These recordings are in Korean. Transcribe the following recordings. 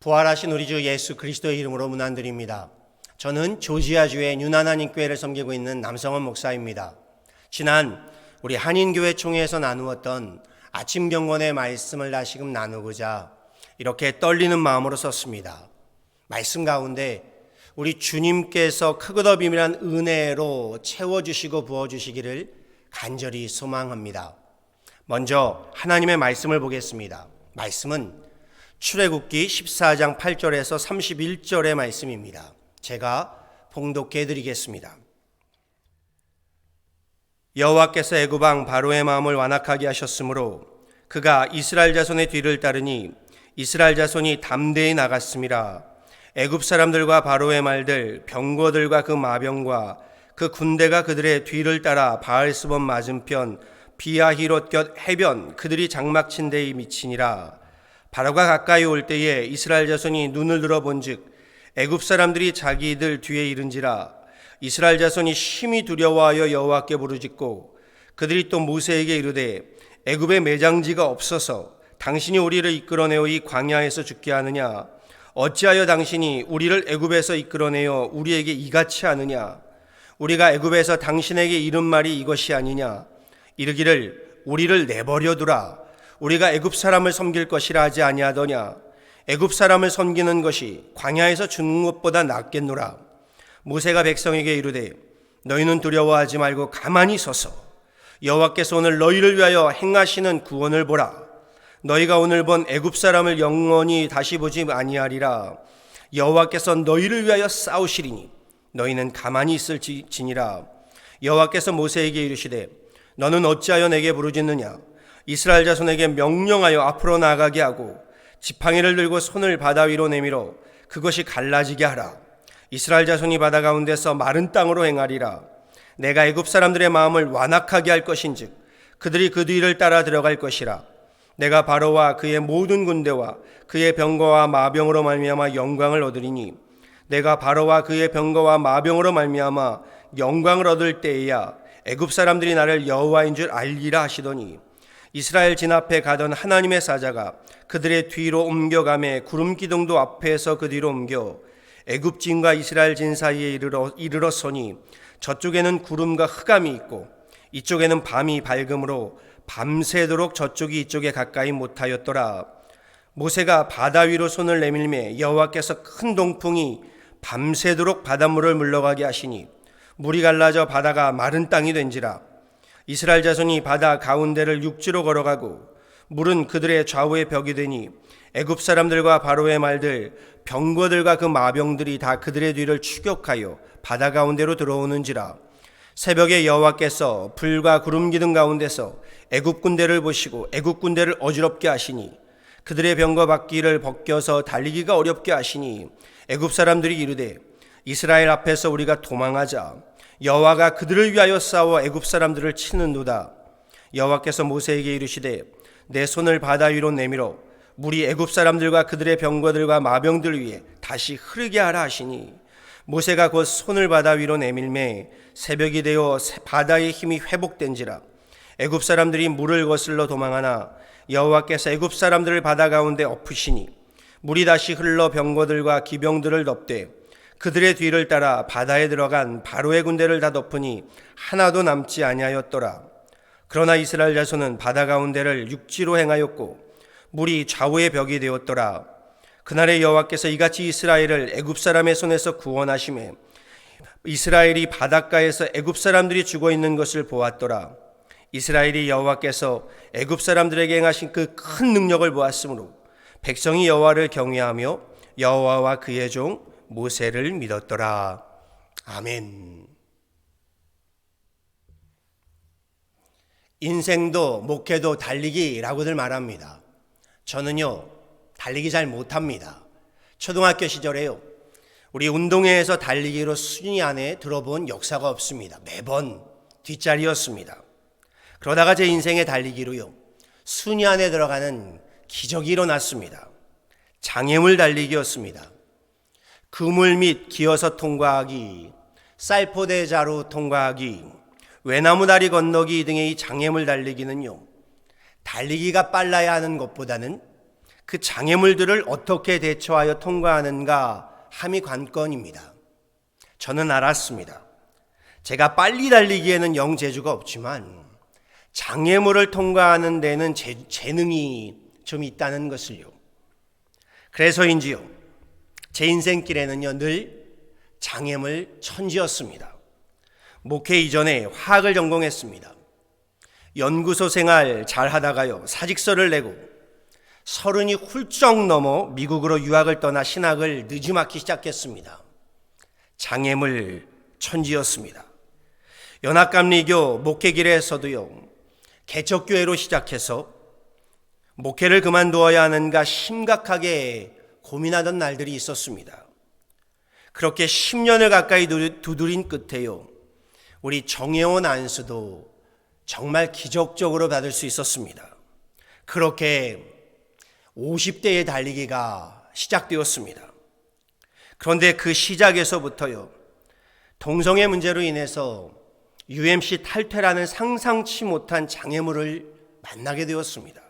부활하신 우리 주 예수 그리스도의 이름으로 문안드립니다. 저는 조지아주의 윤하나님 교회를 섬기고 있는 남성원 목사입니다. 지난 우리 한인교회 총회에서 나누었던 아침 경건의 말씀을 다시금 나누고자 이렇게 떨리는 마음으로 썼습니다. 말씀 가운데 우리 주님께서 크고도 비밀한 은혜로 채워주시고 부어주시기를 간절히 소망합니다. 먼저 하나님의 말씀을 보겠습니다. 말씀은 출애굽기 14장 8절에서 31절의 말씀입니다. 제가 봉독해 드리겠습니다. 여호와께서 애굽 왕 바로의 마음을 완악하게 하셨으므로 그가 이스라엘 자손의 뒤를 따르니 이스라엘 자손이 담대히 나갔음이라. 애굽 사람들과 바로의 말들, 병거들과 그 마병과 그 군대가 그들의 뒤를 따라 바알스본 맞은편 비아히롯 곁 해변 그들이 장막친 데에 미치니라. 바로가 가까이 올 때에 이스라엘 자손이 눈을 들어본즉 애굽 사람들이 자기들 뒤에 이른지라. 이스라엘 자손이 심히 두려워하여 여호와께 부르짖고 그들이 또 모세에게 이르되 애굽에 매장지가 없어서 당신이 우리를 이끌어내어 이 광야에서 죽게 하느냐? 어찌하여 당신이 우리를 애굽에서 이끌어내어 우리에게 이같이 하느냐? 우리가 애굽에서 당신에게 이른 말이 이것이 아니냐? 이르기를 우리를 내버려 두라. 우리가 애굽 사람을 섬길 것이라 하지 아니하더냐? 애굽 사람을 섬기는 것이 광야에서 죽는 것보다 낫겠노라. 모세가 백성에게 이르되 너희는 두려워하지 말고 가만히 서서 여호와께서 오늘 너희를 위하여 행하시는 구원을 보라. 너희가 오늘 본 애굽 사람을 영원히 다시 보지 아니하리라. 여호와께서 너희를 위하여 싸우시리니 너희는 가만히 있을지니라. 여호와께서 모세에게 이르시되 너는 어찌하여 내게 부르짖느냐? 이스라엘 자손에게 명령하여 앞으로 나가게 하고 지팡이를 들고 손을 바다 위로 내밀어 그것이 갈라지게 하라. 이스라엘 자손이 바다 가운데서 마른 땅으로 행하리라. 내가 애굽 사람들의 마음을 완악하게 할 것인즉 그들이 그 뒤를 따라 들어갈 것이라. 내가 바로와 그의 모든 군대와 그의 병거와 마병으로 말미암아 영광을 얻으리니 내가 바로와 그의 병거와 마병으로 말미암아 영광을 얻을 때에야 애굽 사람들이 나를 여호와인 줄 알리라 하시더니 이스라엘 진 앞에 가던 하나님의 사자가 그들의 뒤로 옮겨가매 구름 기둥도 앞에서 그 뒤로 옮겨 애굽 진과 이스라엘 진 사이에 이르렀으니 저쪽에는 구름과 흑암이 있고 이쪽에는 밤이 밝음으로 밤새도록 저쪽이 이쪽에 가까이 못하였더라. 모세가 바다 위로 손을 내밀매 여호와께서 큰 동풍이 밤새도록 바닷물을 물러가게 하시니 물이 갈라져 바다가 마른 땅이 된지라. 이스라엘 자손이 바다 가운데를 육지로 걸어가고 물은 그들의 좌우에 벽이 되니 애굽 사람들과 바로의 말들 병거들과 그 마병들이 다 그들의 뒤를 추격하여 바다 가운데로 들어오는지라. 새벽에 여호와께서 불과 구름 기둥 가운데서 애굽 군대를 보시고 애굽 군대를 어지럽게 하시니 그들의 병거 바퀴를 벗겨서 달리기가 어렵게 하시니 애굽 사람들이 이르되 이스라엘 앞에서 우리가 도망하자. 여호와가 그들을 위하여 싸워 애굽 사람들을 치는도다. 여호와께서 모세에게 이르시되 내 손을 바다 위로 내밀어 물이 애굽 사람들과 그들의 병거들과 마병들 위에 다시 흐르게 하라 하시니 모세가 곧 손을 바다 위로 내밀매 새벽이 되어 바다의 힘이 회복된지라. 애굽 사람들이 물을 거슬러 도망하나 여호와께서 애굽 사람들을 바다 가운데 엎으시니 물이 다시 흘러 병거들과 기병들을 덮되 그들의 뒤를 따라 바다에 들어간 바로의 군대를 다 덮으니 하나도 남지 아니하였더라. 그러나 이스라엘 자손은 바다 가운데를 육지로 행하였고 물이 좌우의 벽이 되었더라. 그날에 여호와께서 이같이 이스라엘을 애굽 사람의 손에서 구원하시매 이스라엘이 바닷가에서 애굽 사람들이 죽어 있는 것을 보았더라. 이스라엘이 여호와께서 애굽 사람들에게 행하신 그 큰 능력을 보았으므로 백성이 여호와를 경외하며 여호와와 그의 종 모세를 믿었더라. 아멘. 인생도 목회도 달리기라고들 말합니다. 저는요 달리기 잘 못합니다. 초등학교 시절에요 우리 운동회에서 달리기로 순위 안에 들어본 역사가 없습니다. 매번 뒷자리였습니다. 그러다가 제 인생의 달리기로요 순위 안에 들어가는 기적이 일어났습니다. 장애물 달리기였습니다. 그물 및 기어서 통과하기, 쌀포대자루 통과하기, 외나무 다리 건너기 등의 이 장애물 달리기는요 달리기가 빨라야 하는 것보다는 그 장애물들을 어떻게 대처하여 통과하는가 함이 관건입니다. 저는 알았습니다. 제가 빨리 달리기에는 영 재주가 없지만 장애물을 통과하는 데는 재능이 좀 있다는 것을요. 그래서인지요, 제 인생길에는요 늘 장애물 천지였습니다. 목회 이전에 화학을 전공했습니다. 연구소 생활 잘 하다가요 사직서를 내고 30이 훌쩍 넘어 미국으로 유학을 떠나 신학을 느지막이 시작했습니다. 장애물 천지였습니다. 연합감리교 목회길에서도요 개척교회로 시작해서 목회를 그만두어야 하는가 심각하게 고민하던 날들이 있었습니다. 그렇게 10년을 가까이 두드린 끝에요 우리 정혜원 안수도 정말 기적적으로 받을 수 있었습니다. 그렇게 50대의 달리기가 시작되었습니다. 그런데 그 시작에서부터요 동성애 문제로 인해서 UMC 탈퇴라는 상상치 못한 장애물을 만나게 되었습니다.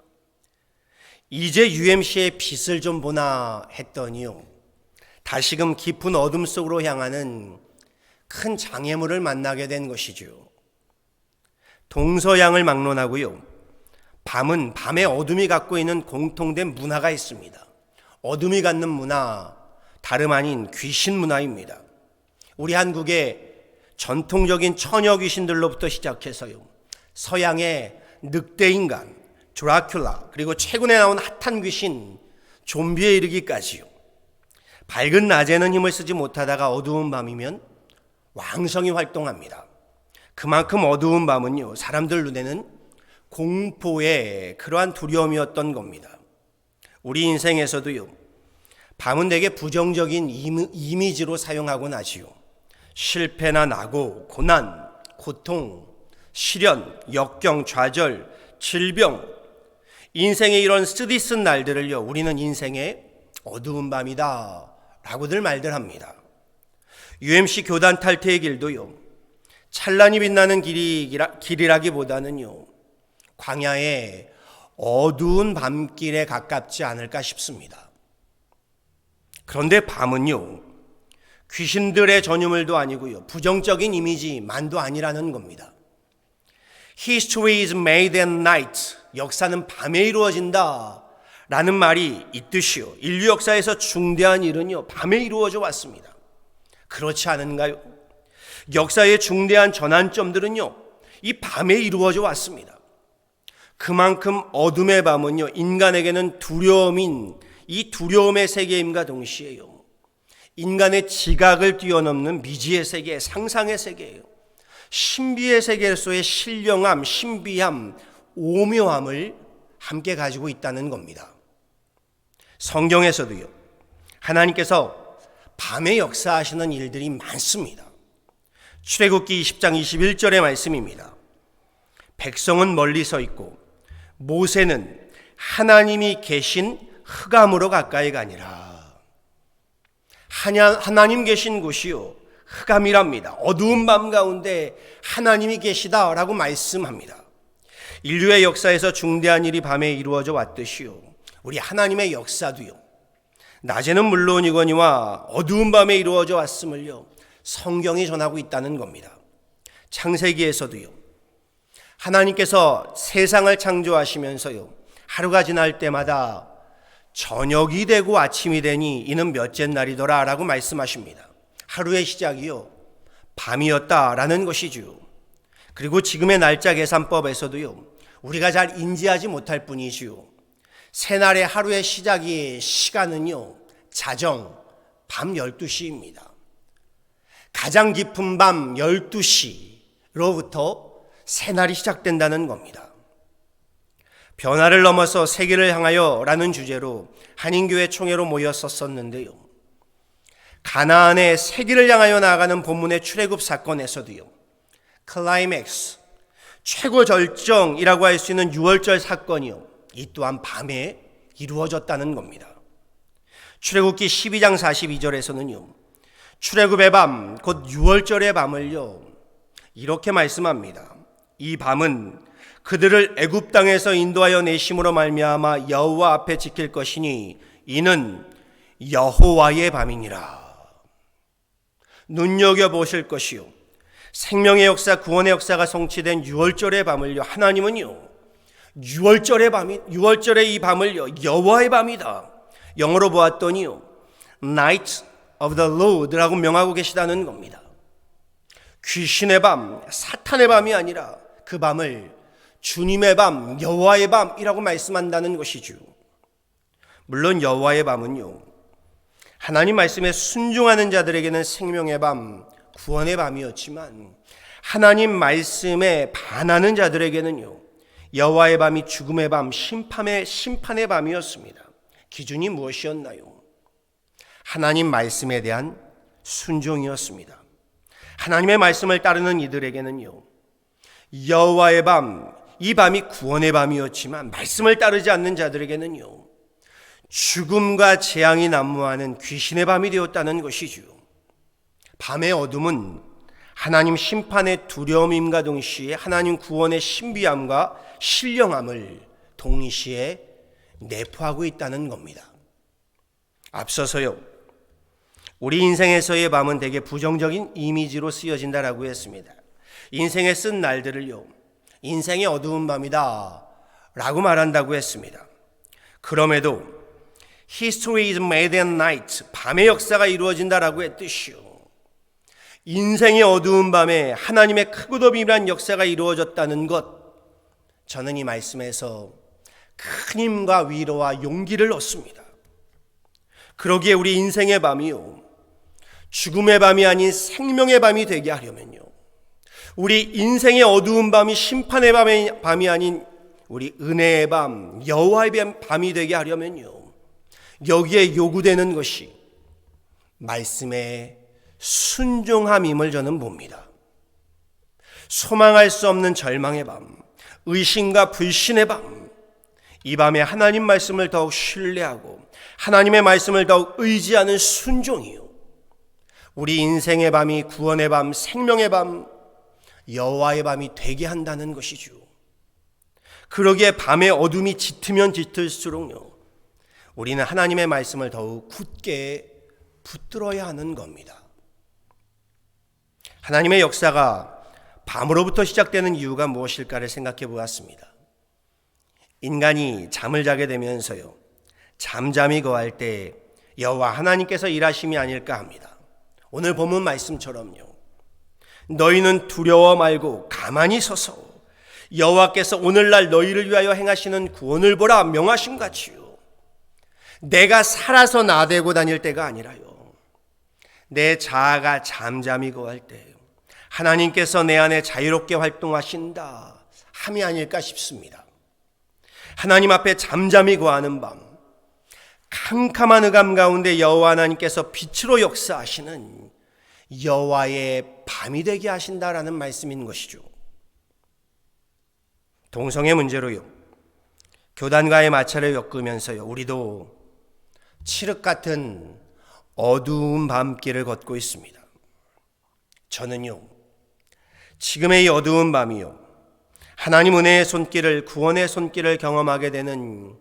이제 UMC의 빛을 좀 보나 했더니요 다시금 깊은 어둠 속으로 향하는 큰 장애물을 만나게 된 것이죠. 동서양을 막론하고요 밤은 밤의 어둠이 갖고 있는 공통된 문화가 있습니다. 어둠이 갖는 문화, 다름 아닌 귀신 문화입니다. 우리 한국의 전통적인 처녀 귀신들로부터 시작해서요 서양의 늑대인간, 드라큘라, 그리고 최근에 나온 핫한 귀신 좀비에 이르기까지요 밝은 낮에는 힘을 쓰지 못하다가 어두운 밤이면 왕성히 활동합니다. 그만큼 어두운 밤은요 사람들 눈에는 공포의 그러한 두려움이었던 겁니다. 우리 인생에서도요 밤은 되게 부정적인 이미지로 사용하곤 하지요. 실패나 낙오, 고난, 고통, 시련, 역경, 좌절, 질병, 인생의 이런 쓰디쓴 날들을요 우리는 인생의 어두운 밤이다 라고들 말들 합니다. UMC 교단 탈퇴의 길도요 찬란히 빛나는 길이라기보다는요 광야의 어두운 밤길에 가깝지 않을까 싶습니다. 그런데 밤은요 귀신들의 전유물도 아니고요 부정적인 이미지만도 아니라는 겁니다. History is made at night. 역사는 밤에 이루어진다 라는 말이 있듯이요 인류 역사에서 중대한 일은요 밤에 이루어져 왔습니다. 그렇지 않은가요? 역사의 중대한 전환점들은요 이 밤에 이루어져 왔습니다. 그만큼 어둠의 밤은요 인간에게는 두려움인 이 두려움의 세계임과 동시에요 인간의 지각을 뛰어넘는 미지의 세계, 상상의 세계예요. 신비의 세계에서의 신령함, 신비함, 오묘함을 함께 가지고 있다는 겁니다. 성경에서도요 하나님께서 밤에 역사하시는 일들이 많습니다. 출애굽기 20장 21절의 말씀입니다. 백성은 멀리 서 있고 모세는 하나님이 계신 흑암으로 가까이 가니라. 하나님 계신 곳이요 흑암이랍니다. 어두운 밤 가운데 하나님이 계시다라고 말씀합니다. 인류의 역사에서 중대한 일이 밤에 이루어져 왔듯이요 우리 하나님의 역사도요 낮에는 물론이거니와 어두운 밤에 이루어져 왔음을요 성경이 전하고 있다는 겁니다. 창세기에서도요 하나님께서 세상을 창조하시면서요 하루가 지날 때마다 저녁이 되고 아침이 되니 이는 몇째 날이더라 라고 말씀하십니다. 하루의 시작이요 밤이었다라는 것이죠. 그리고 지금의 날짜 계산법에서도요 우리가 잘 인지하지 못할 뿐이지요 새날의 하루의 시간은요 자정 밤 12시입니다. 가장 깊은 밤 12시로부터 새날이 시작된다는 겁니다. 변화를 넘어서 세계를 향하여 라는 주제로 한인교회 총회로 모였었는데요 가나안의 세계를 향하여 나아가는 본문의 출애굽 사건에서도요 클라이맥스, 최고 절정이라고 할 수 있는 6월절 사건이요 이 또한 밤에 이루어졌다는 겁니다. 출애굽기 12장 42절에서는요 출애굽의 밤, 곧 6월절의 밤을요 이렇게 말씀합니다. 이 밤은 그들을 애굽 땅에서 인도하여 내심으로 말미암아 여호와 앞에 지킬 것이니 이는 여호와의 밤이니라. 눈여겨보실 것이요 생명의 역사, 구원의 역사가 성취된 유월절의 밤을요, 하나님은요 6월절의 이 밤을요 여호와의 밤이다, 영어로 보았더니요 Night of the Lord라고 명하고 계시다는 겁니다. 귀신의 밤, 사탄의 밤이 아니라 그 밤을 주님의 밤, 여호와의 밤이라고 말씀한다는 것이죠. 물론 여호와의 밤은요 하나님 말씀에 순종하는 자들에게는 생명의 밤, 구원의 밤이었지만 하나님 말씀에 반하는 자들에게는요 여호와의 밤이 죽음의 밤, 심판의 밤이었습니다. 기준이 무엇이었나요? 하나님 말씀에 대한 순종이었습니다. 하나님의 말씀을 따르는 이들에게는요 여호와의 밤, 이 밤이 구원의 밤이었지만 말씀을 따르지 않는 자들에게는요 죽음과 재앙이 난무하는 귀신의 밤이 되었다는 것이죠. 밤의 어둠은 하나님 심판의 두려움임과 동시에 하나님 구원의 신비함과 신령함을 동시에 내포하고 있다는 겁니다. 앞서서요 우리 인생에서의 밤은 되게 부정적인 이미지로 쓰여진다라고 했습니다. 인생에 쓴 날들을요 인생의 어두운 밤이다 라고 말한다고 했습니다. 그럼에도 History is made at night, 밤의 역사가 이루어진다라고 했듯이요 인생의 어두운 밤에 하나님의 크고도 비밀한 역사가 이루어졌다는 것, 저는 이 말씀에서 큰 힘과 위로와 용기를 얻습니다. 그러기에 우리 인생의 밤이요 죽음의 밤이 아닌 생명의 밤이 되게 하려면요 우리 인생의 어두운 밤이 심판의 밤이 아닌 우리 은혜의 밤, 여호와의 밤이 되게 하려면요 여기에 요구되는 것이 말씀의 순종함임을 저는 봅니다. 소망할 수 없는 절망의 밤, 의심과 불신의 밤, 이 밤에 하나님 말씀을 더욱 신뢰하고 하나님의 말씀을 더욱 의지하는 순종이요 우리 인생의 밤이 구원의 밤, 생명의 밤, 여호와의 밤이 되게 한다는 것이죠. 그러기에 밤의 어둠이 짙으면 짙을수록요 우리는 하나님의 말씀을 더욱 굳게 붙들어야 하는 겁니다. 하나님의 역사가 밤으로부터 시작되는 이유가 무엇일까를 생각해 보았습니다. 인간이 잠을 자게 되면서요 잠잠히 거할 때 여호와 하나님께서 일하심이 아닐까 합니다. 오늘 본문 말씀처럼요 너희는 두려워 말고 가만히 서서 여호와께서 오늘날 너희를 위하여 행하시는 구원을 보라 명하심 같이요 내가 살아서 나대고 다닐 때가 아니라요 내 자아가 잠잠히 거할 때 하나님께서 내 안에 자유롭게 활동하신다 함이 아닐까 싶습니다. 하나님 앞에 잠잠히 거하는 밤, 캄캄한 흑암 가운데 여호와 하나님께서 빛으로 역사하시는 여호와의 밤이 되게 하신다라는 말씀인 것이죠. 동성애 문제로요 교단과의 마찰을 겪으면서요 우리도 칠흑 같은 어두운 밤길을 걷고 있습니다. 저는요 지금의 이 어두운 밤이요 하나님 은혜의 손길을, 구원의 손길을 경험하게 되는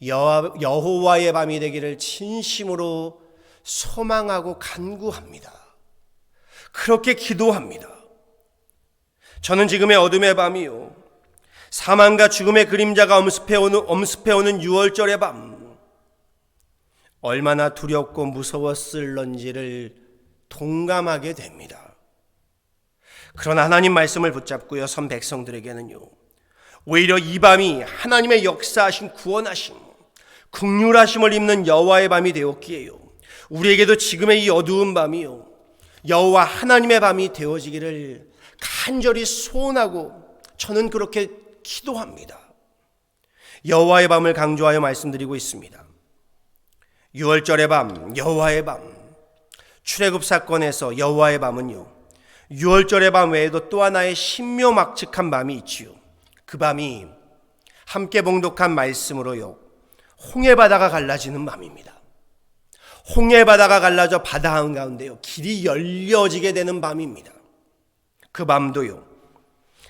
여호와의 밤이 되기를 진심으로 소망하고 간구합니다. 그렇게 기도합니다. 저는 지금의 어둠의 밤이요 사망과 죽음의 그림자가 엄습해오는 유월절의 밤, 얼마나 두렵고 무서웠을런지를 동감하게 됩니다. 그러나 하나님 말씀을 붙잡고요 선 백성들에게는요 오히려 이 밤이 하나님의 역사하신 구원하심, 긍휼하심을 입는 여호와의 밤이 되었기에요 우리에게도 지금의 이 어두운 밤이요 여호와 하나님의 밤이 되어지기를 간절히 소원하고 저는 그렇게 기도합니다. 여호와의 밤을 강조하여 말씀드리고 있습니다. 유월절의 밤, 여호와의 밤, 출애굽 사건에서 여호와의 밤은요 유월절의 밤 외에도 또 하나의 신묘막측한 밤이 있지요. 그 밤이 함께 봉독한 말씀으로요 홍해바다가 갈라지는 밤입니다. 홍해바다가 갈라져 바다 한가운데요 길이 열려지게 되는 밤입니다. 그 밤도요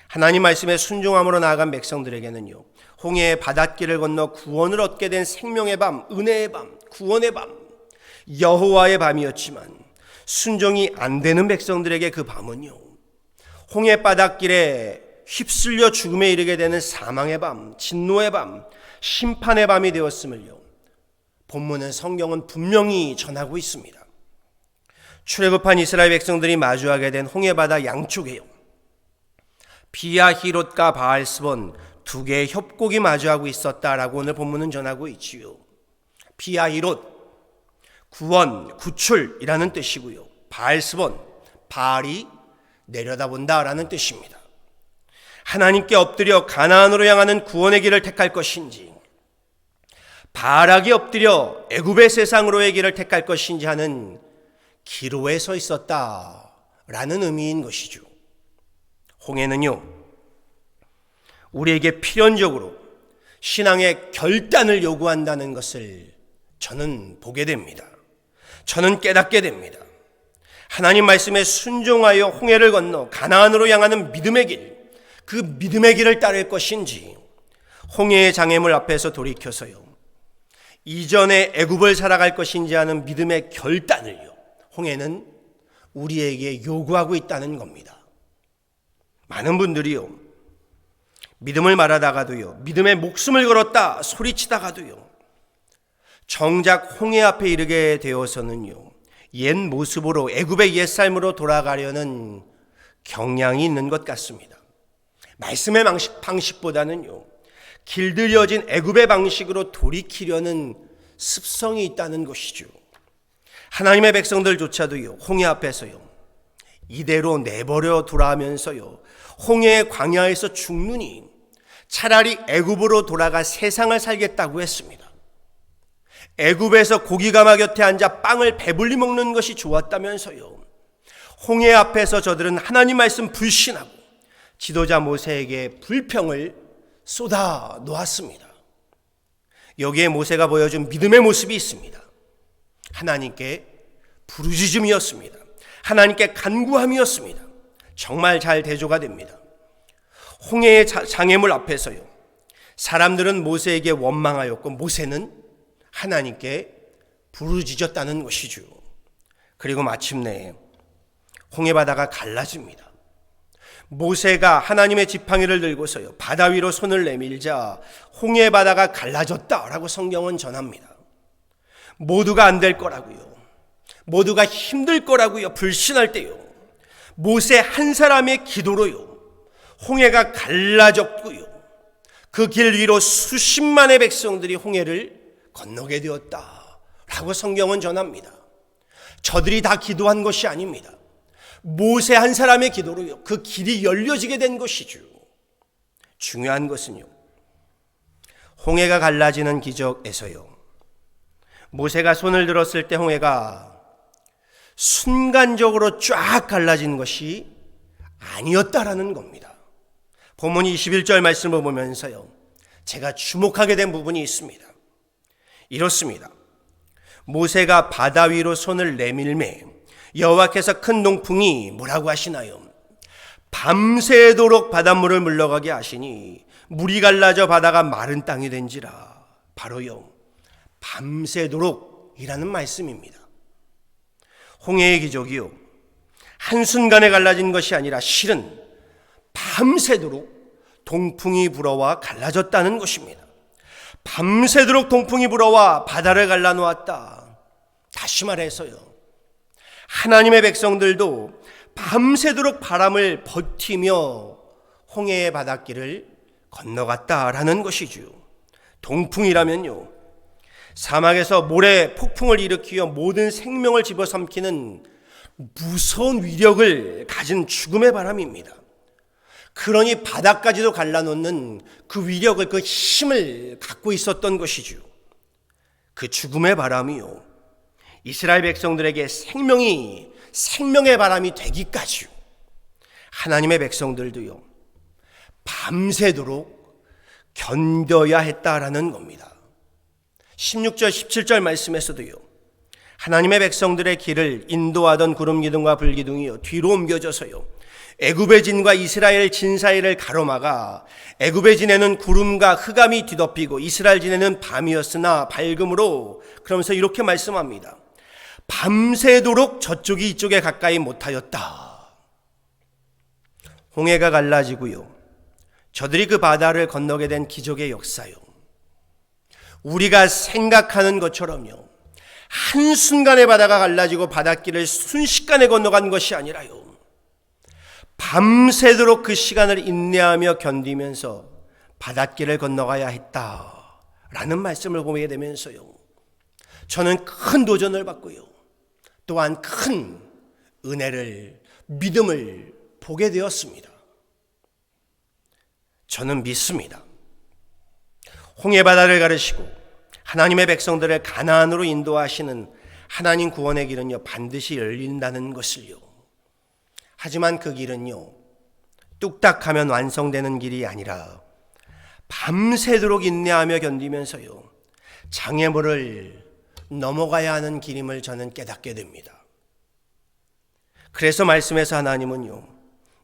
하나님 말씀에 순종함으로 나아간 백성들에게는요, 홍해의 바닷길을 건너 구원을 얻게 된 생명의 밤, 은혜의 밤, 구원의 밤, 여호와의 밤이었지만 순종이 안 되는 백성들에게 그 밤은요, 홍해 바닷길에 휩쓸려 죽음에 이르게 되는 사망의 밤, 진노의 밤, 심판의 밤이 되었음을요, 본문은 성경은 분명히 전하고 있습니다. 출애굽한 이스라엘 백성들이 마주하게 된 홍해바다 양쪽에요, 비야히롯과 바알스본 두 개의 협곡이 마주하고 있었다라고 오늘 본문은 전하고 있지요. 비야히롯, 구원, 구출이라는 뜻이고요. 바알스본, 바알이 내려다본다라는 뜻입니다. 하나님께 엎드려 가나안으로 향하는 구원의 길을 택할 것인지, 바알에게 엎드려 애굽의 세상으로의 길을 택할 것인지 하는 기로에 서 있었다라는 의미인 것이죠. 홍해는요, 우리에게 필연적으로 신앙의 결단을 요구한다는 것을 저는 보게 됩니다. 저는 깨닫게 됩니다. 하나님 말씀에 순종하여 홍해를 건너 가나안으로 향하는 믿음의 길, 그 믿음의 길을 따를 것인지, 홍해의 장애물 앞에서 돌이켜서요, 이전에 애굽을 살아갈 것인지 하는 믿음의 결단을요, 홍해는 우리에게 요구하고 있다는 겁니다. 많은 분들이요, 믿음을 말하다가도요, 믿음의 목숨을 걸었다 소리치다가도요, 정작 홍해 앞에 이르게 되어서는요, 옛 모습으로, 애굽의 옛 삶으로 돌아가려는 경향이 있는 것 같습니다. 말씀의 방식보다는요, 길들여진 애굽의 방식으로 돌이키려는 습성이 있다는 것이죠. 하나님의 백성들조차도요, 홍해 앞에서요, 이대로 내버려 두라면서요, 홍해의 광야에서 죽느니 차라리 애굽으로 돌아가 세상을 살겠다고 했습니다. 애굽에서 고기가마 곁에 앉아 빵을 배불리 먹는 것이 좋았다면서요, 홍해 앞에서 저들은 하나님 말씀 불신하고 지도자 모세에게 불평을 쏟아 놓았습니다. 여기에 모세가 보여준 믿음의 모습이 있습니다. 하나님께 부르짖음이었습니다. 하나님께 간구함이었습니다. 정말 잘 대조가 됩니다. 홍해의 장애물 앞에서요, 사람들은 모세에게 원망하였고 모세는 하나님께 부르짖었다는 것이죠. 그리고 마침내 홍해 바다가 갈라집니다. 모세가 하나님의 지팡이를 들고서요, 바다 위로 손을 내밀자 홍해 바다가 갈라졌다라고 성경은 전합니다. 모두가 안 될 거라고요, 모두가 힘들 거라고요 불신할 때요, 모세 한 사람의 기도로요, 홍해가 갈라졌고요, 그 길 위로 수십만의 백성들이 홍해를 건너게 되었다라고 성경은 전합니다. 저들이 다 기도한 것이 아닙니다. 모세 한 사람의 기도로요, 그 길이 열려지게 된 것이죠. 중요한 것은요, 홍해가 갈라지는 기적에서요, 모세가 손을 들었을 때 홍해가 순간적으로 쫙 갈라진 것이 아니었다라는 겁니다. 본문 21절 말씀을 보면서요, 제가 주목하게 된 부분이 있습니다. 이렇습니다. 모세가 바다 위로 손을 내밀매 여호와께서 큰 동풍이 뭐라고 하시나요? 밤새도록 바닷물을 물러가게 하시니 물이 갈라져 바다가 마른 땅이 된지라. 바로요, 밤새도록이라는 말씀입니다. 홍해의 기적이요, 한순간에 갈라진 것이 아니라 실은 밤새도록 동풍이 불어와 갈라졌다는 것입니다. 밤새도록 동풍이 불어와 바다를 갈라놓았다. 다시 말해서요, 하나님의 백성들도 밤새도록 바람을 버티며 홍해의 바닷길을 건너갔다라는 것이죠. 동풍이라면요, 사막에서 모래 폭풍을 일으키며 모든 생명을 집어삼키는 무서운 위력을 가진 죽음의 바람입니다. 그러니 바다까지도 갈라놓는 그 위력을, 그 힘을 갖고 있었던 것이죠. 그 죽음의 바람이요, 이스라엘 백성들에게 생명의 바람이 되기까지요, 하나님의 백성들도요, 밤새도록 견뎌야 했다라는 겁니다. 16절 17절 말씀에서도요, 하나님의 백성들의 길을 인도하던 구름 기둥과 불 기둥이요, 뒤로 옮겨져서요, 애굽의 진과 이스라엘 진 사이를 가로막아 애굽의 진에는 구름과 흑암이 뒤덮이고 이스라엘 진에는 밤이었으나 밝음으로, 그러면서 이렇게 말씀합니다. 밤새도록 저쪽이 이쪽에 가까이 못하였다. 홍해가 갈라지고요, 저들이 그 바다를 건너게 된 기적의 역사요, 우리가 생각하는 것처럼요 한순간에 바다가 갈라지고 바닷길을 순식간에 건너간 것이 아니라요, 밤새도록 그 시간을 인내하며 견디면서 바닷길을 건너가야 했다라는 말씀을 보게 되면서요, 저는 큰 도전을 받고요, 또한 큰 은혜를, 믿음을 보게 되었습니다. 저는 믿습니다. 홍해바다를 가르시고 하나님의 백성들을 가나안으로 인도하시는 하나님 구원의 길은요 반드시 열린다는 것을요. 하지만 그 길은요 뚝딱하면 완성되는 길이 아니라 밤새도록 인내하며 견디면서요 장애물을 넘어가야 하는 길임을 저는 깨닫게 됩니다. 그래서 말씀에서 하나님은요,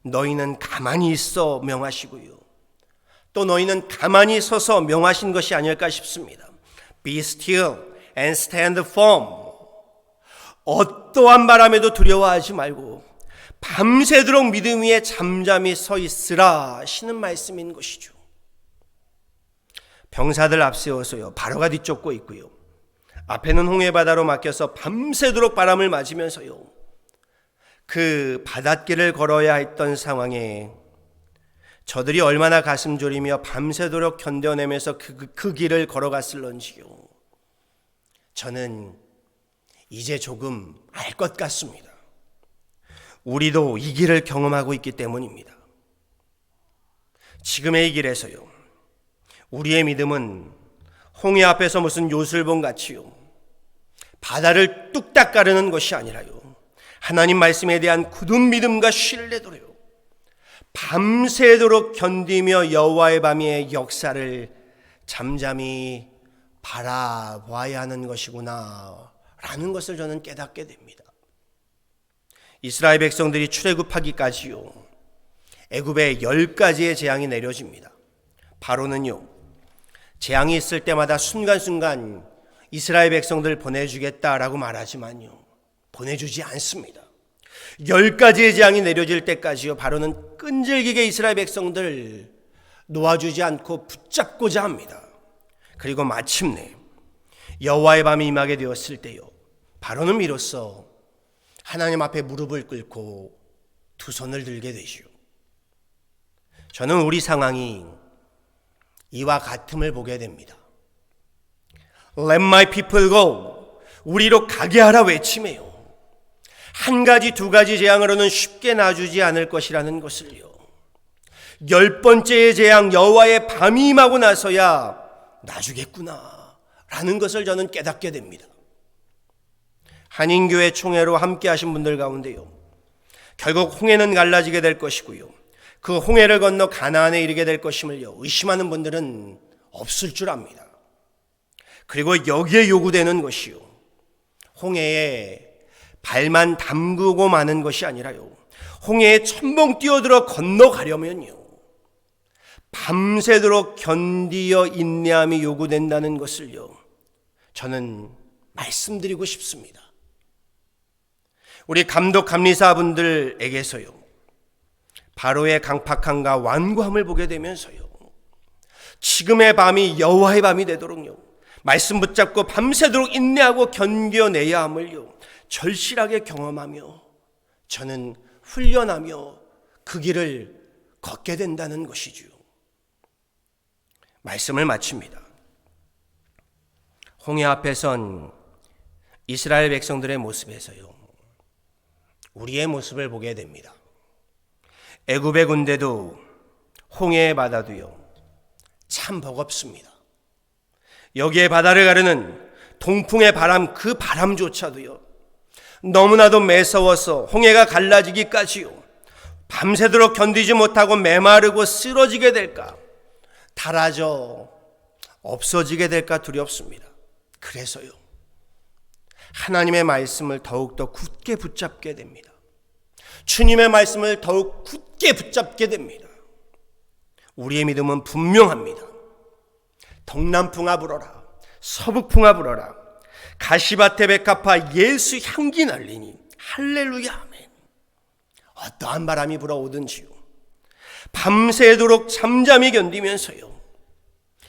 너희는 가만히 있어 명하시고요, 또 너희는 가만히 서서 명하신 것이 아닐까 싶습니다. Be still and stand firm. 어떠한 바람에도 두려워하지 말고 밤새도록 믿음 위에 잠잠히 서 있으라 하시는 말씀인 것이죠. 병사들 앞세워서요 바로가 뒤쫓고 있고요, 앞에는 홍해바다로 막혀서 밤새도록 바람을 맞으면서요 그 바닷길을 걸어야 했던 상황에 저들이 얼마나 가슴 졸이며 밤새도록 견뎌내면서 그 길을 걸어갔을런지요, 저는 이제 조금 알 것 같습니다. 우리도 이 길을 경험하고 있기 때문입니다. 지금의 이 길에서요 우리의 믿음은 홍해 앞에서 무슨 요술봉 같이요 바다를 뚝딱 가르는 것이 아니라요 하나님 말씀에 대한 굳은 믿음과 신뢰도로요 밤새도록 견디며 여호와의 밤의 역사를 잠잠히 바라봐야 하는 것이구나 라는 것을 저는 깨닫게 됩니다. 이스라엘 백성들이 출애굽하기까지요 애굽에 10가지의 재앙이 내려집니다. 바로는요 재앙이 있을 때마다 순간순간 이스라엘 백성들 보내주겠다라고 말하지만요 보내주지 않습니다. 10가지의 재앙이 내려질 때까지요 바로는 끈질기게 이스라엘 백성들 놓아주지 않고 붙잡고자 합니다. 그리고 마침내 여호와의 밤이 임하게 되었을 때요 바로는 비로소 하나님 앞에 무릎을 꿇고 두 손을 들게 되시오. 저는 우리 상황이 이와 같음을 보게 됩니다. Let my people go. 우리로 가게 하라 외치매요. 한 가지 두 가지 재앙으로는 쉽게 놔주지 않을 것이라는 것을요 10번째의 재앙 여호와의 밤이 임하고 나서야 놔주겠구나 라는 것을 저는 깨닫게 됩니다. 한인교회 총회로 함께 하신 분들 가운데요 결국 홍해는 갈라지게 될 것이고요 그 홍해를 건너 가나안에 이르게 될 것임을요 의심하는 분들은 없을 줄 압니다. 그리고 여기에 요구되는 것이요 홍해에 발만 담그고 마는 것이 아니라요 홍해에 첨벙 뛰어들어 건너가려면요 밤새도록 견디어 인내함이 요구된다는 것을요 저는 말씀드리고 싶습니다. 우리 감독 감리사분들에게서요 바로의 강팍함과 완고함을 보게 되면서요 지금의 밤이 여호와의 밤이 되도록요 말씀 붙잡고 밤새도록 인내하고 견뎌내야 함을요 절실하게 경험하며 저는 훈련하며 그 길을 걷게 된다는 것이죠. 말씀을 마칩니다. 홍해 앞에 선 이스라엘 백성들의 모습에서요 우리의 모습을 보게 됩니다. 애굽의 군대도 홍해의 바다도요 참 버겁습니다. 여기에 바다를 가르는 동풍의 바람, 그 바람조차도요 너무나도 매서워서 홍해가 갈라지기까지요 밤새도록 견디지 못하고 메마르고 쓰러지게 될까, 닳아져 없어지게 될까 두렵습니다. 그래서요 하나님의 말씀을 더욱더 굳게 붙잡게 됩니다. 주님의 말씀을 더욱 굳게 붙잡게 됩니다. 우리의 믿음은 분명합니다. 동남풍아 불어라, 서북풍아 불어라, 가시밭에 백합화 예수 향기 날리니 할렐루야 아멘. 어떠한 바람이 불어오든지요, 밤새도록 잠잠히 견디면서요,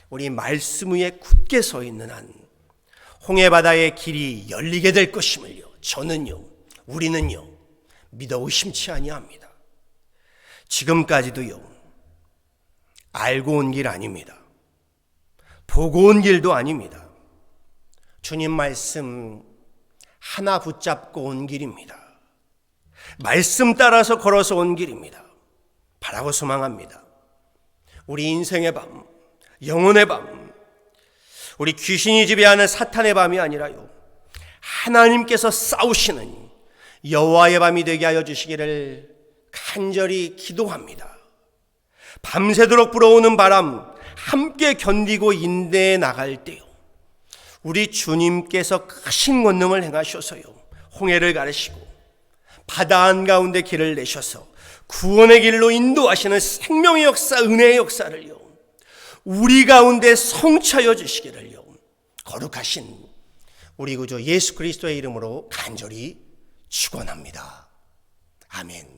우리 말씀 위에 굳게 서 있는 한 홍해바다의 길이 열리게 될 것임을요, 저는요, 우리는요 믿어 의심치 아니합니다. 지금까지도요 알고 온 길 아닙니다. 보고 온 길도 아닙니다. 주님 말씀 하나 붙잡고 온 길입니다. 말씀 따라서 걸어서 온 길입니다. 바라고 소망합니다. 우리 인생의 밤, 영혼의 밤, 우리 귀신이 지배하는 사탄의 밤이 아니라요, 하나님께서 싸우시는 여호와의 밤이 되게 하여 주시기를 간절히 기도합니다. 밤새도록 불어오는 바람 함께 견디고 인내해 나갈 때요, 우리 주님께서 크신 권능을 행하셔서요, 홍해를 가르시고 바다 한가운데 길을 내셔서 구원의 길로 인도하시는 생명의 역사, 은혜의 역사를요 우리 가운데 성취하여 주시기를요 거룩하신 우리 구주 예수 그리스도의 이름으로 간절히 축원합니다. 아멘.